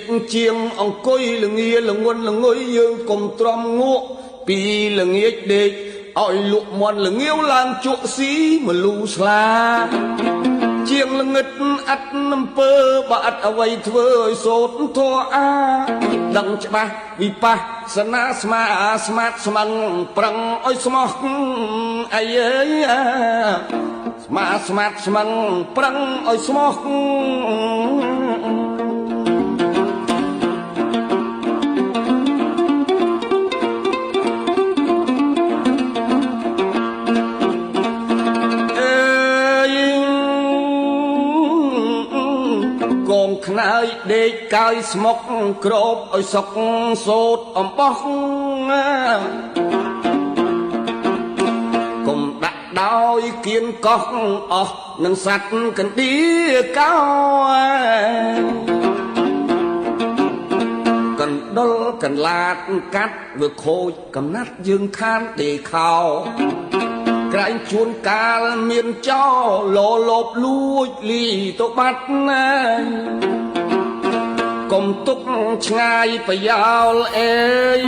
ទៀតជាងអង្គុយល្ងាល្ងន់ល្ងុយយើងកុំទ្រាំងក់ពីល្ងាចដេកឲ្យលក់មន់ល្ងាវឡើងជក់ស៊ីមលូស្លាជាងល្ងិតអត់អំពើបើអត់អ្វីធ្វើឲ្យសូត្រធរអាដឹងច្បាស់វិបស្សនាស្មាស្មាតស្មឹងប្រឹងឲ្យស្មោះអីអើយស្មាស្មាតស្មឹងប្រឹងឲ្យស្មោះកងខ្នើយដេកកាយស្មុកក្របឲ្យសុកសូតអំបោះកុំដាក់ដោយគៀនកោះអស់នឹងសัตว์កណ្ដៀកោកណ្ដុលកន្លាតកាត់វាខូចកំណាត់យើងខានដេខោក្រែងជួនកាលមានចោលលបលួចលីទៅបាត់ណាកុំទុកឆ្ងាយប្រយោលអេយ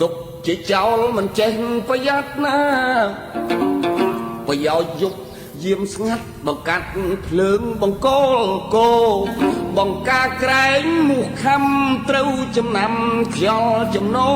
ទុកជាចោលមិនចេះប្រយ័ត្នណាប្រយោជន៍យុគយាមស្ងាត់បង្កាត់ភ្លើងបង្កលគោបង្ការក្រែងមុខខំត្រូវចំណាំខ្យល់ចំណោ